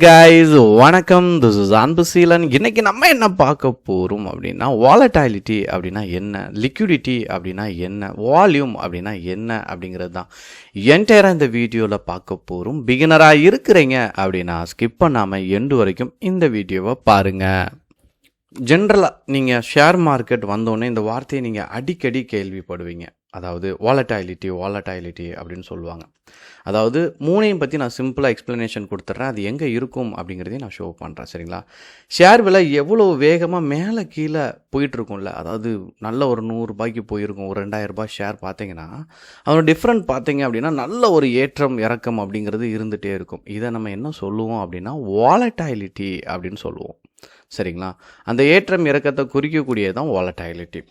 Guys, வணக்கம். This is Anbuseelan. இன்னைக்கு நம்ம என்ன பார்க்க போகிறோம் அப்படின்னா, வாலட்டாலிட்டி அப்படின்னா என்ன, லிக்விடிட்டி அப்படின்னா என்ன, வால்யூம் அப்படின்னா என்ன அப்படிங்கிறது தான் என்டையராக இந்த வீடியோவில் பார்க்க போகிறோம். பிகினராக இருக்கிறீங்க அப்படின்னா ஸ்கிப் பண்ணாமல் எண்டு வரைக்கும் இந்த வீடியோவை பாருங்கள். ஜென்ரலாக நீங்கள் ஷேர் மார்க்கெட் வந்தோடனே இந்த வார்த்தையை நீங்கள் அடிக்கடி கேள்விப்படுவீங்க. அதாவது வாலட்டாலிட்டி அப்படின்னு சொல்லுவாங்க. அதாவது மூணையும் பற்றி நான் சிம்பிளாக எக்ஸ்ப்ளனேஷன் கொடுத்துட்றேன். அது எங்கே இருக்கும் அப்படிங்கிறதையும் நான் ஷோ பண்ணுறேன். சரிங்களா? ஷேர் விலை எவ்வளோ வேகமாக மேலே கீழே போயிட்டுருக்கும்ல, அதாவது நல்ல ஒரு 100 ரூபாய்க்கு போயிருக்கும், ஒரு 2000 ரூபாய் ஷேர் பார்த்தீங்கன்னா அதோட டிஃப்ரெண்ட் பார்த்தீங்க அப்படின்னா நல்ல ஒரு ஏற்றம் இறக்கம் அப்படிங்கிறது இருந்துகிட்டே இருக்கும். இதை நம்ம என்ன சொல்லுவோம் அப்படின்னா வாலட்டாலிட்டி அப்படின்னு சொல்லுவோம். சரிங்களா? அந்த ஏற்றம் இறக்கத்தை குறிக்கக்கூடியதான் வாலட்டாலிட்டி.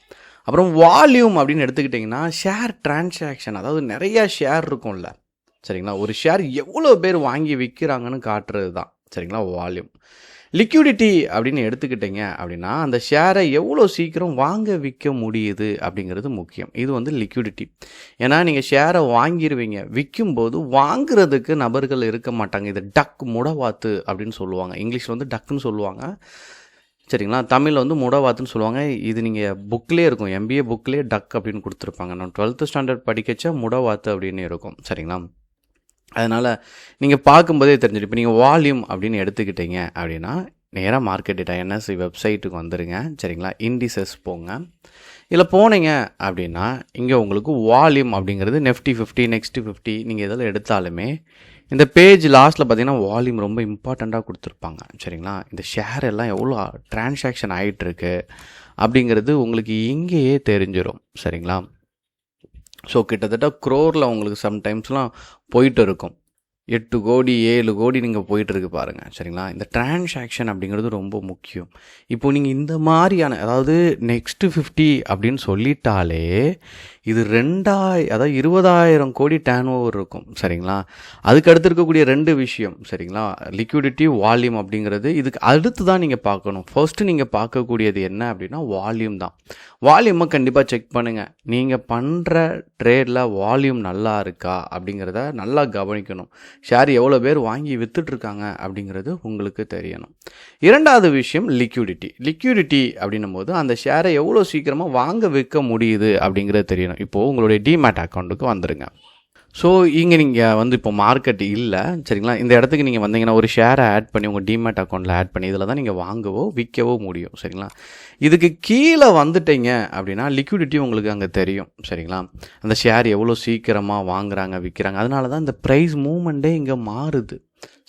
அப்புறம் வால்யூம் அப்படின்னு எடுத்துக்கிட்டிங்கன்னா ஷேர் டிரான்சாக்ஷன், அதாவது நிறையா ஷேர் இருக்கும்ல. சரிங்களா? ஒரு ஷேர் எவ்வளோ பேர் வாங்கி விற்கிறாங்கன்னு காட்டுறது தான். சரிங்களா? வால்யூம். லிக்விடிட்டி அப்படின்னு எடுத்துக்கிட்டிங்க அப்படின்னா அந்த ஷேரை எவ்வளோ சீக்கிரம் வாங்க விற்க முடியுது அப்படிங்கிறது முக்கியம். இது வந்து லிக்விடிட்டி. ஏன்னா நீங்கள் ஷேரை வாங்கிடுவீங்க, விற்கும்போது வாங்குறதுக்கு நபர்கள் இருக்க மாட்டாங்க. இது டக் முடவாத்து அப்படின்னு சொல்லுவாங்க. இங்கிலீஷில் வந்து டக்குன்னு சொல்லுவாங்க. சரிங்களா? தமிழில் வந்து முடவாத்துன்னு சொல்லுவாங்க. இது நீங்கள் புக்லேயே இருக்கும், MBA புக்லேயே டக் அப்படின்னு கொடுத்துருப்பாங்க. நான் 12th ஸ்டாண்டர்ட் படிக்கச்சா முடவாத்து அப்படின்னு இருக்கும். சரிங்களா? அதனால் நீங்கள் பார்க்கும்போதே தெரிஞ்சிடும். இப்போ நீங்கள் வால்யூம் அப்படின்னு எடுத்துக்கிட்டீங்க அப்படின்னா நேராக மார்க்கெட் டேட்டா NSE வெப்சைட்டுக்கு வந்துடுங்க. சரிங்களா? இண்டிசஸ் போங்க. இதில் போனீங்க அப்படின்னா இங்கே உங்களுக்கு வால்யூம் அப்படிங்கிறது Nifty 50, Next 50 நீங்கள் எதில் எடுத்தாலுமே இந்த பேஜ் லாஸ்ட்டில் பார்த்தீங்கன்னா வால்யூம் ரொம்ப இம்பார்ட்டண்ட்டாக கொடுத்துருப்பாங்க. சரிங்களா? இந்த ஷேர் எல்லாம் எவ்வளோ டிரான்சாக்ஷன் ஆகிட்டுருக்கு அப்படிங்கிறது உங்களுக்கு இங்கேயே தெரிஞ்சிடும். சரிங்களா? ஸோ கிட்டத்தட்ட க்ரோரில் உங்களுக்கு சம்டைம்ஸ்லாம் போயிட்டு இருக்கும். 8 கோடி 7 கோடி நீங்கள் போயிட்டுருக்கு பாருங்கள். சரிங்களா? இந்த டிரான்சாக்ஷன் அப்படிங்கிறது ரொம்ப முக்கியம். இப்போது நீங்கள் இந்த மாதிரியான, அதாவது Next 50 அப்படின்னு சொல்லிட்டாலே இது 20,000 கோடி டேர்ன் ஓவர் இருக்கும். சரிங்களா? அதுக்கு அடுத்து இருக்கக்கூடிய 2 விஷயம். சரிங்களா? லிக்விடிட்டி, வால்யூம் அப்படிங்கிறது இதுக்கு அடுத்து தான் நீங்கள் பார்க்கணும். ஃபர்ஸ்ட்டு நீங்கள் பார்க்கக்கூடியது என்ன அப்படின்னா வால்யூம் தான். வால்யூமை கண்டிப்பாக செக் பண்ணுங்கள். நீங்கள் பண்ணுற ட்ரேடில் வால்யூம் நல்லா இருக்கா அப்படிங்கிறத நல்லா கவனிக்கணும். ஷேர் எவ்வளோ பேர் வாங்கி விற்றுட்ருக்காங்க அப்படிங்கிறது உங்களுக்கு தெரியணும். இரண்டாவது விஷயம் லிக்விடிட்டி அப்படின்னும் போது அந்த ஷேரை எவ்வளோ சீக்கிரமாக வாங்க விற்க முடியுது அப்படிங்கிறது தெரியணும். இப்போது உங்களுடைய டிமேட் அக்கௌண்ட்டுக்கு வந்துடுங்க. ஸோ இங்கே நீங்கள் வந்து இப்போ மார்க்கெட் இல்லை. சரிங்களா? இந்த இடத்துக்கு நீங்கள் வந்தீங்கன்னா ஒரு ஷேரை ஆட் பண்ணி உங்கள் டிமேட் அக்கௌண்ட்டில் ஆட் பண்ணி இதில் தான் நீங்கள் வாங்கவோ விற்கவோ முடியும். சரிங்களா? இதுக்கு கீழே வந்துட்டீங்க அப்படின்னா லிக்விடிட்டி உங்களுக்கு அங்கே தெரியும். சரிங்களா? அந்த ஷேர் எவ்வளோ சீக்கிரமாக வாங்குறாங்க விற்கிறாங்க. அதனால தான் இந்த ப்ரைஸ் மூவ்மெண்ட்டே இங்கே மாறுது.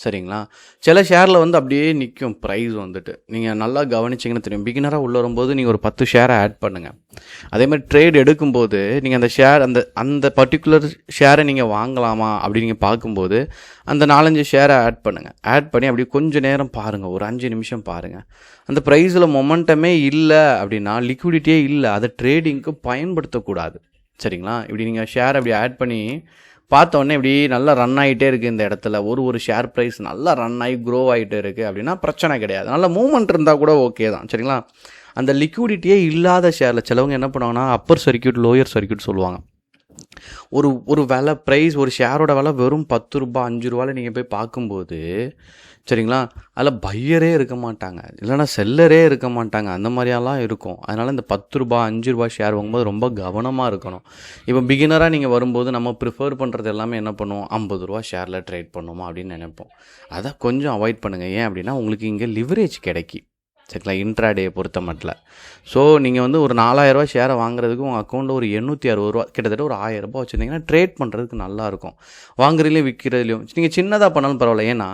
சரிங்களா? சில ஷேரில் வந்து அப்படியே நிற்கும் ப்ரைஸ் வந்துட்டு. நீங்கள் நல்லா கவனிச்சிங்கன்னு தெரியும். பிகினராக உள்ள வரும்போது நீங்கள் ஒரு 10 ஷேரை ஆட் பண்ணுங்கள். அதேமாதிரி ட்ரேட் எடுக்கும்போது நீங்கள் அந்த ஷேர் அந்த பர்டிகுலர் ஷேரை நீங்கள் வாங்கலாமா அப்படி நீங்கள் பார்க்கும்போது அந்த 4-5 ஷேரை ஆட் பண்ணுங்கள். ஆட் பண்ணி அப்படி கொஞ்சம் நேரம் பாருங்கள், ஒரு 5 நிமிஷம் பாருங்கள். அந்த ப்ரைஸில் மொமெண்டமே இல்லை அப்படின்னா லிக்விடிட்டியே இல்லை, அதை ட்ரேடிங்க்கு பயன்படுத்தக்கூடாது. சரிங்களா? இப்படி நீங்கள் ஷேர் அப்படி ஆட் பண்ணி பார்த்தோன்னே இப்படி நல்லா ரன் ஆகிட்டே இருக்குது. இந்த இடத்துல ஒரு ஷேர் ப்ரைஸ் நல்லா ரன் ஆகி க்ரோ ஆகிட்டே இருக்குது அப்படின்னா பிரச்சனை கிடையாது. நல்ல மூவ்மெண்ட் இருந்தால் கூட ஓகே தான். சரிங்களா? அந்த லிக்விடிட்டியே இல்லாத ஷேரில் சிலவங்க என்ன பண்ணுவாங்கன்னா அப்பர் சர்க்யூட் லோயர் சர்க்யூட் சொல்லுவாங்க. ஒரு விலை ப்ரைஸ், ஒரு ஷேரோட விலை வெறும் 10 ரூபா 5 ரூபாயில் நீங்கள் போய் பார்க்கும்போது, சரிங்களா, அதில் பையரே இருக்க மாட்டாங்க, இல்லைனா செல்லரே இருக்க மாட்டாங்க. அந்த மாதிரியெல்லாம் இருக்கும். அதனால் இந்த 10 ரூபா 5 ரூபா ஷேர் வாங்கும்போது ரொம்ப கவனமாக இருக்கணும். இப்போ பிகினராக நீங்கள் வரும்போது நம்ம ப்ரிஃபர் பண்ணுறது எல்லாமே என்ன பண்ணுவோம், 50 ரூபா ஷேரில் ட்ரேட் பண்ணுமா அப்படின்னு நினைப்போம். அதை கொஞ்சம் அவாய்ட் பண்ணுங்கள். ஏன் அப்படின்னா உங்களுக்கு இங்கே லிவரேஜ் கிடைக்கி. சரிங்களா? இன்ட்ராடேயை பொறுத்த மட்டும். ஸோ நீங்கள் வந்து ஒரு 4000 ரூபா ஷேரை வாங்குறதுக்கு உங்கள் அக்கௌண்ட்டில் ஒரு 860 ரூபா, கிட்டத்தட்ட ஒரு 1000 ரூபா வச்சுருந்தீங்கன்னா ட்ரேட் பண்ணுறதுக்கு நல்லாயிருக்கும். வாங்குறதுலையும் விற்கிறதுலையும் நீங்கள் சின்னதாக பண்ணாலும் பரவாயில்ல. ஏன்னா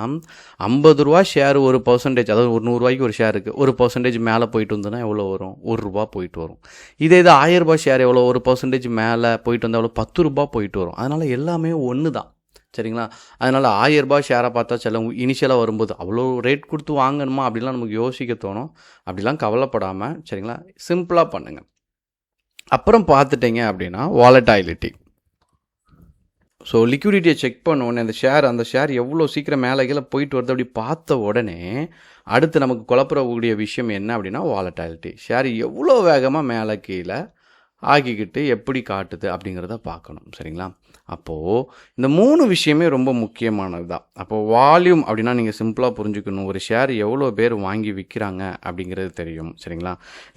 50 ரூபா ஷேர் 1%, அதாவது ஒரு 100 ரூபாய்க்கு ஒரு ஷேர் இருக்குது, 1% மேலே போயிட்டு வந்ததுன்னா எவ்வளோ வரும், 1 ரூபா போயிட்டு வரும். இதே இது 1000 ரூபா ஷேர் எவ்வளோ, 1% மேலே போயிட்டு வந்தால் எவ்வளோ, 10 ரூபா போயிட்டு வரும். அதனால் எல்லாமே ஒன்று தான். சரிங்களா? அதனால் 1000 ரூபா ஷேரை பார்த்தா சில இனிஷியலாக வரும்போது அவ்வளோ ரேட் கொடுத்து வாங்கணுமா அப்படிலாம் நமக்கு யோசிக்க தோணும். அப்படிலாம் கவலைப்படாமல் சரிங்களா சிம்பிளாக பண்ணுங்கள். அப்புறம் பார்த்துட்டிங்க அப்படின்னா வாலட்டாலிட்டி. ஸோ லிக்விடிட்டியை செக் பண்ண உடனே அந்த ஷேர் எவ்வளோ சீக்கிரம் மேலே கீழே போயிட்டு வருது அப்படி பார்த்த உடனே அடுத்து நமக்கு குழப்பக்கூடிய விஷயம் என்ன அப்படின்னா வாலட்டாலிட்டி. ஷேர் எவ்வளோ வேகமாக மேலே கீழே ஆக்கிக்கிட்டு எப்படி காட்டுது அப்படிங்கிறத பார்க்கணும். சரிங்களா? அப்போது இந்த 3 விஷயமே ரொம்ப முக்கியமானது தான். அப்போது வால்யூம் அப்படின்னா நீங்கள் சிம்பிளாக புரிஞ்சுக்கணும். ஒரு ஷேர் எவ்வளோ பேர் வாங்கி விற்கிறாங்க அப்படிங்கிறது தெரியும். சரிங்களா?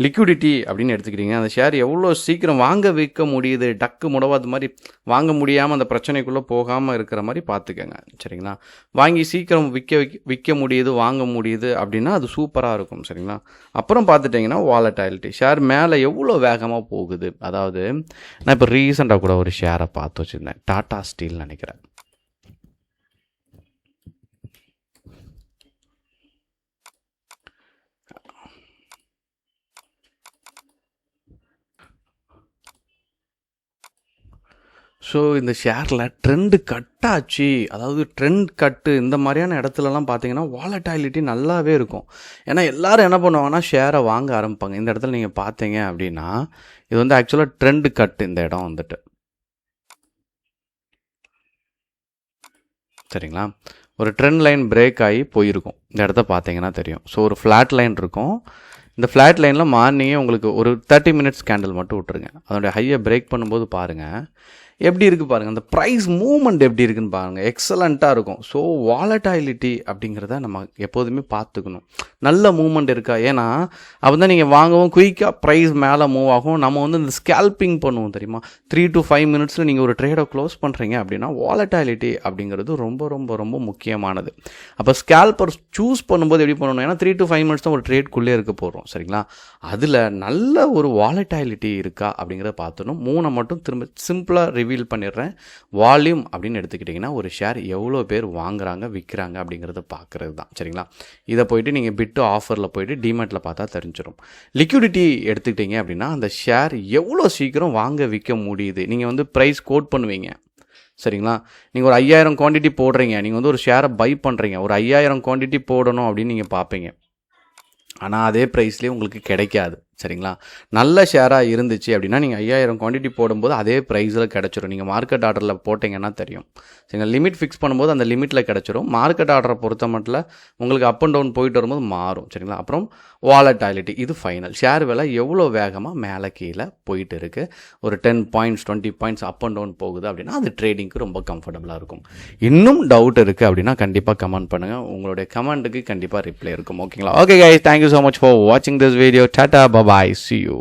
லிக்விடிட்டி அப்படின்னு எடுத்துக்கிட்டிங்க, அந்த ஷேர் எவ்வளோ சீக்கிரம் வாங்க விற்க முடியுது, டக்கு முடவாத மாதிரி வாங்க முடியாமல் அந்த பிரச்சனைக்குள்ளே போகாமல் இருக்கிற மாதிரி பார்த்துக்கங்க. சரிங்களா? வாங்கி சீக்கிரம் விற்க முடியுது, வாங்க முடியுது அப்படின்னா அது சூப்பராக இருக்கும். சரிங்களா? அப்புறம் பார்த்துட்டிங்கன்னா வாலட்டாலிட்டி, ஷேர் மேலே எவ்வளோ வேகமாக போகுது. அதாவது நான் இப்போ ரீசெண்டாக கூட ஒரு ஷேரை பார்த்து வச்சுருந்தேன், டாடா ஸ்டீல் நினைக்கிறேன். ஸோ இந்த ஷேரில் ட்ரெண்டு கட்டாச்சு, அதாவது ட்ரெண்ட் கட்டு இந்த மாதிரியான இடத்துலலாம் பார்த்தீங்கன்னா வாலட்டாலிட்டி நல்லாவே இருக்கும். ஏன்னா எல்லோரும் என்ன பண்ணுவாங்கன்னா ஷேரை வாங்க ஆரம்பிப்பாங்க. இந்த இடத்துல நீங்கள் பார்த்தீங்க அப்படின்னா இது வந்து ஆக்சுவலாக ட்ரெண்டு கட்டு. இந்த இடம் வந்துட்டு சரிங்களா, ஒரு ட்ரெண்ட் லைன் பிரேக் ஆகி போயிருக்கும். இந்த இடத்த பார்த்தீங்கன்னா தெரியும். ஸோ ஒரு ஃப்ளாட் லைன் இருக்கும். இந்த ஃப்ளாட் லைனில் மார்னிங்கே உங்களுக்கு ஒரு 30 மினிட்ஸ் கேண்டில் மட்டும் விட்டுருங்க. அதோடைய ஹையை பிரேக் பண்ணும்போது பாருங்கள் எப்படி இருக்குது பாருங்கள், அந்த ப்ரைஸ் மூவ்மெண்ட் எப்படி இருக்குன்னு பாருங்கள், எக்ஸலண்ட்டாக இருக்கும். ஸோ வாலட்டாலிட்டி அப்படிங்கிறத நம்ம எப்போதுமே பார்த்துக்கணும். நல்ல மூவ்மெண்ட் இருக்கா, ஏன்னா அப்போ தான் நீங்கள் வாங்கவும் குயிக்காக ப்ரைஸ் மேலே மூவ் ஆகும். நம்ம வந்து இந்த ஸ்கேல்பிங் பண்ணுவோம் தெரியுமா, 3 to 5 மினிட்ஸில் நீங்கள் ஒரு ட்ரேடை க்ளோஸ் பண்ணுறீங்க அப்படின்னா வாலட்டாலிட்டி அப்படிங்கிறது ரொம்ப ரொம்ப ரொம்ப முக்கியமானது. அப்போ ஸ்கேல்பர் சூஸ் பண்ணும்போது எப்படி பண்ணணும், ஏன்னா 3 to 5 மினிட்ஸ் தான் ஒரு ட்ரேட்குள்ளே இருக்க போகிறோம். சரிங்களா? அதில் நல்ல ஒரு வாலட்டாலிட்டி இருக்கா அப்படிங்கிறத பார்த்துணும். 3 மட்டும் திரும்ப சிம்பிளாக ரிவீல் பண்ணிடுறேன். வால்யூம் அப்படின்னு எடுத்துக்கிட்டிங்கன்னா ஒரு ஷேர் எவ்வளோ பேர் வாங்குறாங்க விற்கிறாங்க அப்படிங்கிறத பார்க்குறது தான். சரிங்களா? இதை போய்ட்டு நீங்கள் பிட்டு ஆஃபரில் போய்ட்டு டிமேட்டில் பார்த்தா தெரிஞ்சிடும். லிக்விடிட்டி எடுத்துக்கிட்டிங்க அப்படின்னா அந்த ஷேர் எவ்வளோ சீக்கிரம் வாங்க விற்க முடியுது. நீங்கள் வந்து ப்ரைஸ் கோட் பண்ணுவீங்க. சரிங்களா? நீங்கள் ஒரு 5000 குவான்டிட்டி போடுறீங்க, நீங்கள் வந்து ஒரு ஷேரை பை பண்ணுறீங்க, ஒரு 5000 குவான்டிட்டி போடணும் அப்படின்னு நீங்கள் பார்ப்பீங்க. ஆனால் அதே ப்ரைஸ்லேயே உங்களுக்கு கிடைக்காது. சரிங்களா? நல்ல ஷேராக இருந்துச்சு அப்படின்னா நீங்கள் 5000 குவான்டிட்டி போடும்போது அதே ப்ரைஸில் கிடச்சிரும். நீங்கள் மார்க்கெட் ஆர்டரில் போட்டிங்கன்னா தெரியும். சரிங்களா? லிமிட் ஃபிக்ஸ் பண்ணும்போது அந்த லிமிட்டில் கிடச்சிரும். மார்க்கெட் ஆர்டரை பொறுத்த மட்டும் உங்களுக்கு அப் அண்ட் டவுன் போயிட்டு வரும்போது மாறும். சரிங்களா? அப்புறம் வாலட்டாலிட்டி, இது ஃபைனல். ஷேர் விலை எவ்வளோ வேகமாக மேலே கீழே போயிட்டு இருக்குது, ஒரு 10 points 20 points up and down போகுது அப்படின்னா அது ட்ரேடிங்க்கு ரொம்ப கம்ஃபர்டபுளாக இருக்கும். இன்னும் டவுட் இருக்குது அப்படின்னா கண்டிப்பாக கமெண்ட் பண்ணுங்கள். உங்களுடைய கமெண்ட்டுக்கு கண்டிப்பாக ரிப்ளை இருக்கும். ஓகேங்களா? Okay guys, thank you so much for வாட்சிங் திஸ் வீடியோ. டாடா, பபாய், see you.